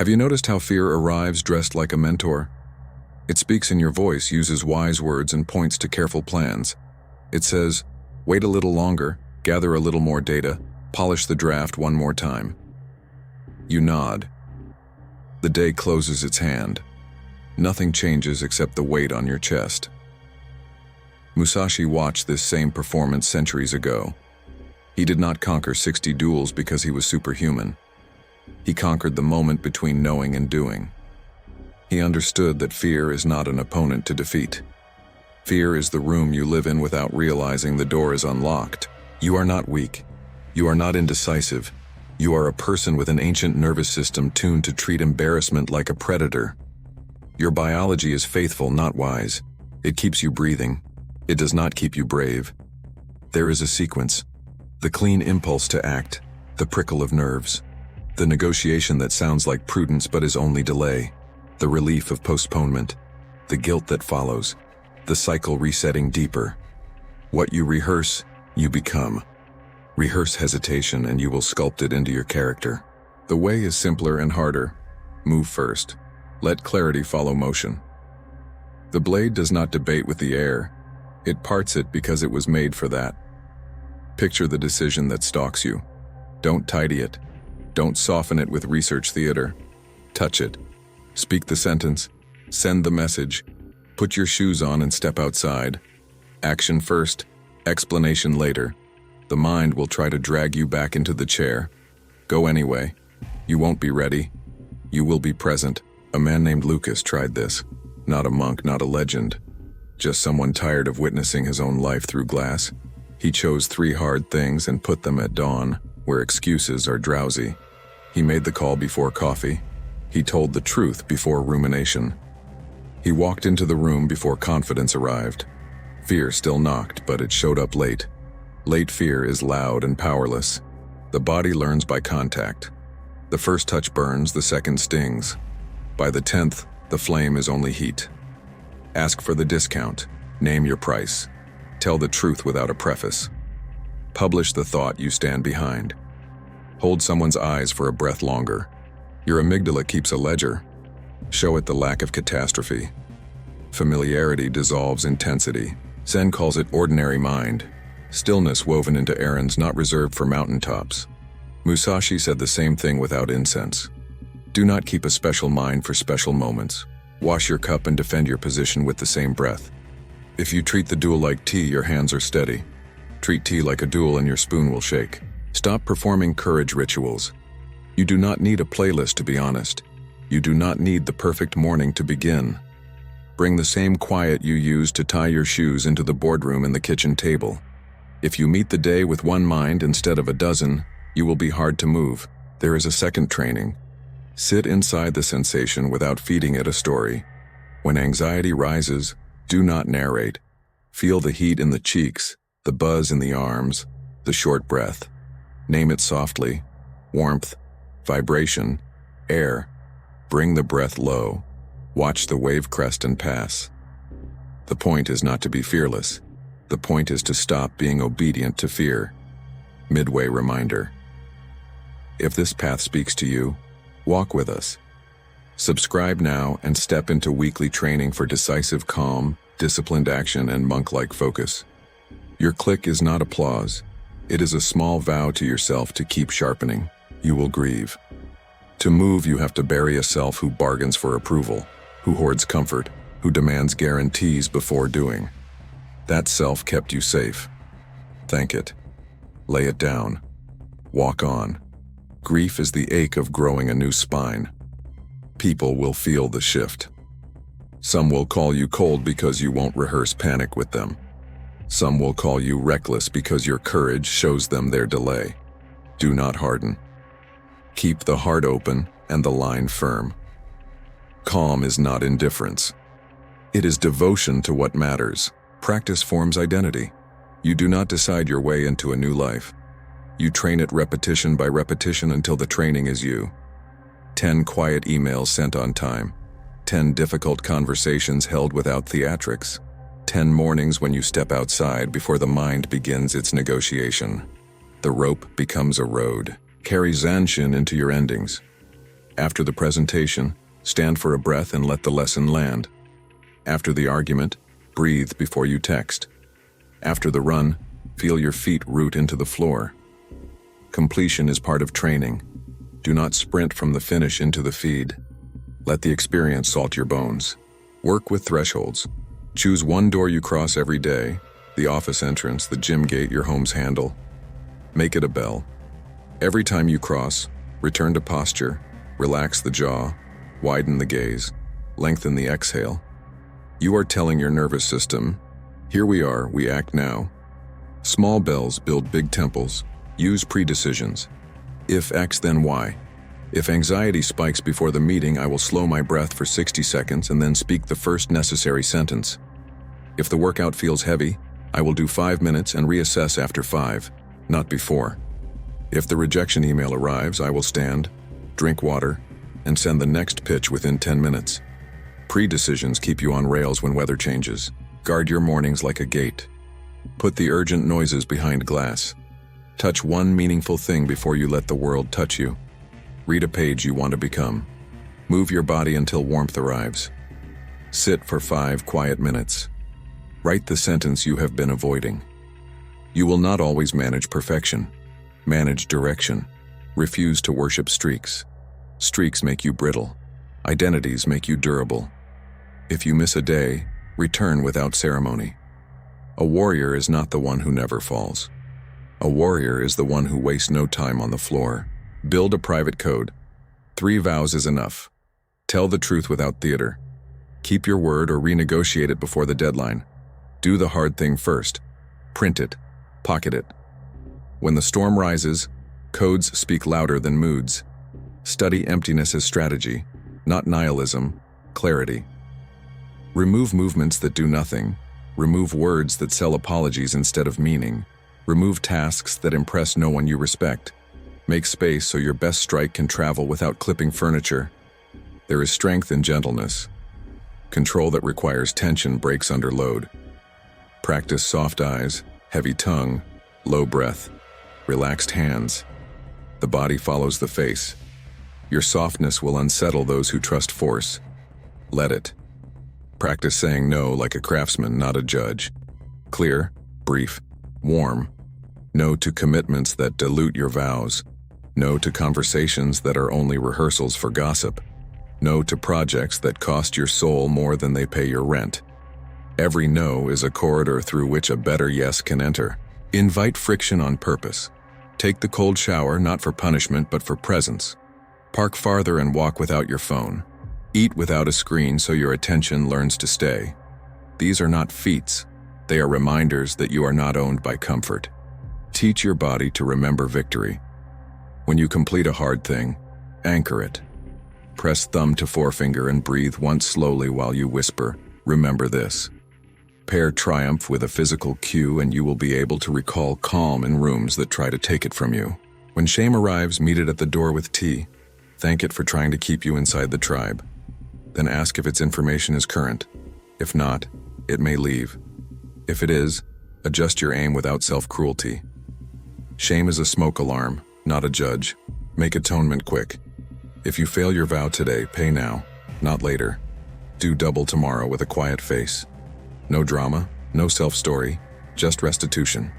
Have you noticed how fear arrives dressed like a mentor? It speaks in your voice, uses wise words, and points to careful plans. It says, wait a little longer, gather a little more data, polish the draft one more time. You nod. The day closes its hand. Nothing changes except the weight on your chest. Musashi watched this same performance centuries ago. He did not conquer 60 duels because he was superhuman. He conquered the moment between knowing and doing. He understood that fear is not an opponent to defeat. Fear is the room you live in without realizing the door is unlocked. You are not weak. You are not indecisive. You are a person with an ancient nervous system tuned to treat embarrassment like a predator. Your biology is faithful, not wise. It keeps you breathing. It does not keep you brave. There is a sequence. The clean impulse to act, the prickle of nerves, the negotiation that sounds like prudence but is only delay, the relief of postponement, the guilt that follows, the cycle resetting deeper. What you rehearse, you become. Rehearse hesitation and you will sculpt it into your character. The way is simpler and harder. Move first. Let clarity follow motion. The blade does not debate with the air. It parts it because it was made for that. Picture the decision that stalks you. Don't tidy it. Don't soften it with research theater. Touch it. Speak the sentence. Send the message. Put your shoes on and step outside. Action first, explanation later. The mind will try to drag you back into the chair. Go anyway. You won't be ready. You will be present. A man named Lucas tried this. Not a monk, not a legend. Just someone tired of witnessing his own life through glass. He chose 3 hard things and put them at dawn, where excuses are drowsy. He made the call before coffee. He told the truth before rumination. He walked into the room before confidence arrived. Fear still knocked, but it showed up late. Late fear is loud and powerless. The body learns by contact. The first touch burns, the second stings. By the 10th, the flame is only heat. Ask for the discount. Name your price. Tell the truth without a preface. Publish the thought you stand behind. Hold someone's eyes for a breath longer. Your amygdala keeps a ledger. Show it the lack of catastrophe. Familiarity dissolves intensity. Zen calls it ordinary mind. Stillness woven into errands not reserved for mountaintops. Musashi said the same thing without incense. Do not keep a special mind for special moments. Wash your cup and defend your position with the same breath. If you treat the duel like tea, your hands are steady. Treat tea like a duel and your spoon will shake. Stop performing courage rituals. You do not need a playlist to be honest. You do not need the perfect morning to begin. Bring the same quiet you use to tie your shoes into the boardroom and the kitchen table. If you meet the day with one mind instead of a dozen, you will be hard to move. There is a second training. Sit inside the sensation without feeding it a story. When anxiety rises, do not narrate. Feel the heat in the cheeks, the buzz in the arms, the short breath. Name it softly. Warmth, vibration, air. Bring the breath low. Watch the wave crest and pass. The point is not to be fearless. The point is to stop being obedient to fear. Midway reminder. If this path speaks to you, walk with us. Subscribe now and step into weekly training for decisive calm, disciplined action, and monk-like focus. Your click is not applause. It is a small vow to yourself to keep sharpening. You will grieve. To move, you have to bury a self who bargains for approval, who hoards comfort, who demands guarantees before doing. That self kept you safe. Thank it. Lay it down. Walk on. Grief is the ache of growing a new spine. People will feel the shift. Some will call you cold because you won't rehearse panic with them. Some will call you reckless because your courage shows them their delay. Do not harden. Keep the heart open and the line firm. Calm is not indifference. It is devotion to what matters. Practice forms identity. You do not decide your way into a new life. You train it repetition by repetition until the training is you. 10 quiet emails sent on time. 10 difficult conversations held without theatrics. 10 mornings when you step outside before the mind begins its negotiation. The rope becomes a road. Carry Zanshin into your endings. After the presentation, stand for a breath and let the lesson land. After the argument, breathe before you text. After the run, feel your feet root into the floor. Completion is part of training. Do not sprint from the finish into the feed. Let the experience salt your bones. Work with thresholds. Choose one door you cross every day, the office entrance, the gym gate, your home's handle. Make it a bell. Every time you cross, return to posture, relax the jaw, widen the gaze, lengthen the exhale. You are telling your nervous system, here we are, we act now. Small bells build big temples. Use pre-decisions. If X, then Y. If anxiety spikes before the meeting, I will slow my breath for 60 seconds and then speak the first necessary sentence. If the workout feels heavy, I will do 5 minutes and reassess after 5, not before. If the rejection email arrives, I will stand, drink water, and send the next pitch within 10 minutes. Pre-decisions keep you on rails when weather changes. Guard your mornings like a gate. Put the urgent noises behind glass. Touch one meaningful thing before you let the world touch you. Read a page you want to become. Move your body until warmth arrives. Sit for 5 quiet minutes. Write the sentence you have been avoiding. You will not always manage perfection. Manage direction. Refuse to worship streaks. Streaks make you brittle. Identities make you durable. If you miss a day, return without ceremony. A warrior is not the one who never falls. A warrior is the one who wastes no time on the floor. Build a private code. 3 vows is enough. Tell the truth without theater. Keep your word or renegotiate it before the deadline. Do the hard thing first. Print it. Pocket it. When the storm rises, codes speak louder than moods. Study emptiness as strategy, not nihilism, clarity. Remove movements that do nothing. Remove words that sell apologies instead of meaning. Remove tasks that impress no one you respect. Make space so your best strike can travel without clipping furniture. There is strength in gentleness. Control that requires tension breaks under load. Practice soft eyes, heavy tongue, low breath, relaxed hands. The body follows the face. Your softness will unsettle those who trust force. Let it. Practice saying no like a craftsman, not a judge. Clear, brief, warm. No to commitments that dilute your vows. No to conversations that are only rehearsals for gossip. No to projects that cost your soul more than they pay your rent. Every no is a corridor through which a better yes can enter. Invite friction on purpose. Take the cold shower not for punishment but for presence. Park farther and walk without your phone. Eat without a screen so your attention learns to stay. These are not feats. They are reminders that you are not owned by comfort. Teach your body to remember victory. When you complete a hard thing, anchor it. Press thumb to forefinger and breathe once slowly while you whisper, "Remember this." Pair triumph with a physical cue and you will be able to recall calm in rooms that try to take it from you. When shame arrives, meet it at the door with tea. Thank it for trying to keep you inside the tribe. Then ask if its information is current. If not, it may leave. If it is, adjust your aim without self-cruelty. Shame is a smoke alarm, not a judge. Make atonement quick. If you fail your vow today, pay now, not later. Do double tomorrow with a quiet face. No drama, no self-story, just restitution.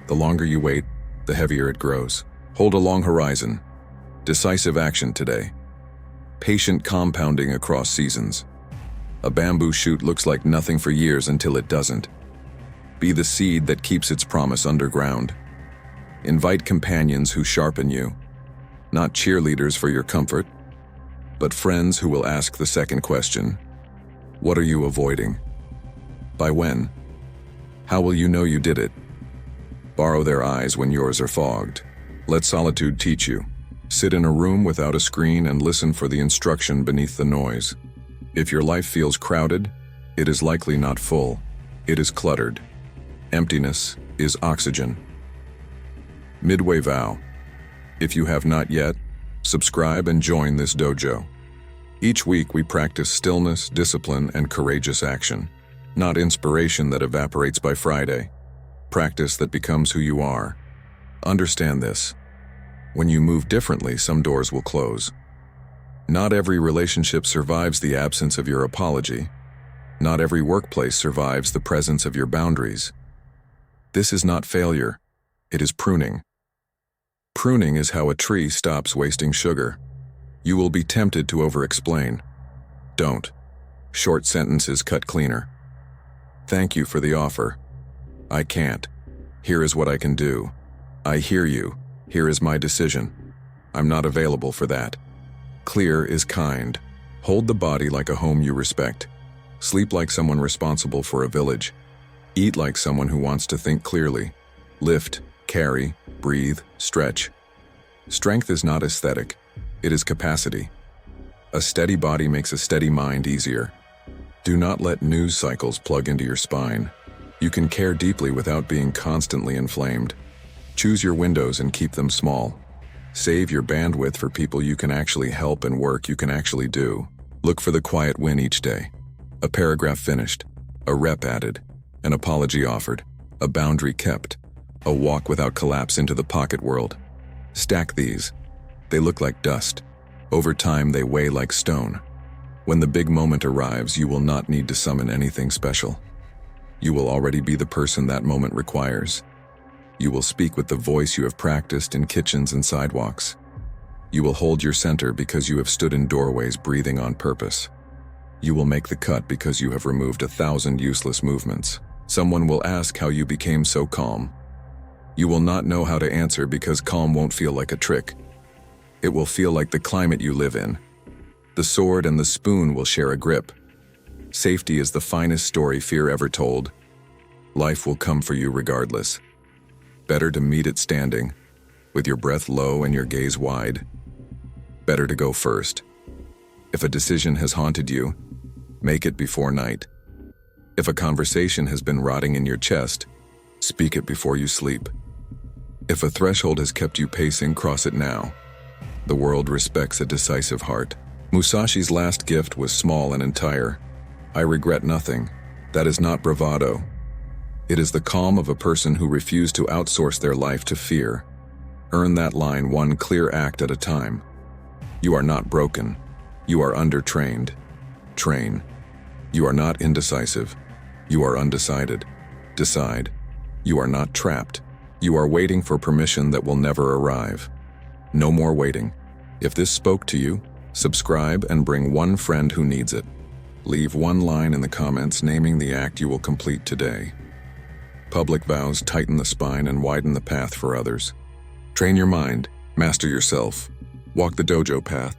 The longer you wait, the heavier it grows. Hold a long horizon. Decisive action today. Patient compounding across seasons. A bamboo shoot looks like nothing for years until it doesn't. Be the seed that keeps its promise underground. Invite companions who sharpen you. Not cheerleaders for your comfort, but friends who will ask the second question. What are you avoiding? By when? How will you know you did it? Borrow their eyes when yours are fogged. Let solitude teach you. Sit in a room without a screen and listen for the instruction beneath the noise. If your life feels crowded, it is likely not full. It is cluttered. Emptiness is oxygen. Midway vow. If you have not yet, subscribe and join this dojo. Each week we practice stillness, discipline, and courageous action. Not inspiration that evaporates by Friday. Practice that becomes who you are. Understand this. When you move differently, some doors will close. Not every relationship survives the absence of your apology. Not every workplace survives the presence of your boundaries. This is not failure. It is pruning. Pruning is how a tree stops wasting sugar. You will be tempted to over-explain. Don't. Short sentences cut cleaner. Thank you for the offer. I can't. Here is what I can do. I hear you. Here is my decision. I'm not available for that. Clear is kind. Hold the body like a home you respect. Sleep like someone responsible for a village. Eat like someone who wants to think clearly. Lift, carry, breathe, stretch. Strength is not aesthetic. It is capacity. A steady body makes a steady mind easier. Do not let news cycles plug into your spine. You can care deeply without being constantly inflamed. Choose your windows and keep them small. Save your bandwidth for people you can actually help and work you can actually do. Look for the quiet win each day. A paragraph finished, a rep added, an apology offered, a boundary kept, a walk without collapse into the pocket world. Stack these. They look like dust. Over time, they weigh like stone. When the big moment arrives, you will not need to summon anything special. You will already be the person that moment requires. You will speak with the voice you have practiced in kitchens and sidewalks. You will hold your center because you have stood in doorways breathing on purpose. You will make the cut because you have removed 1,000 useless movements. Someone will ask how you became so calm. You will not know how to answer because calm won't feel like a trick. It will feel like the climate you live in. The sword and the spoon will share a grip. Safety is the finest story fear ever told. Life will come for you regardless. Better to meet it standing, with your breath low and your gaze wide. Better to go first. If a decision has haunted you, make it before night. If a conversation has been rotting in your chest, speak it before you sleep. If a threshold has kept you pacing, cross it now. The world respects a decisive heart. Musashi's last gift was small and entire. I regret nothing. That is not bravado. It is the calm of a person who refused to outsource their life to fear. Earn that line one clear act at a time. You are not broken. You are undertrained. Train. You are not indecisive. You are undecided. Decide. You are not trapped. You are waiting for permission that will never arrive. No more waiting. If this spoke to you, subscribe and bring one friend who needs it. Leave one line in the comments naming the act you will complete today. Public vows tighten the spine and widen the path for others. Train your mind, master yourself, walk the dojo path.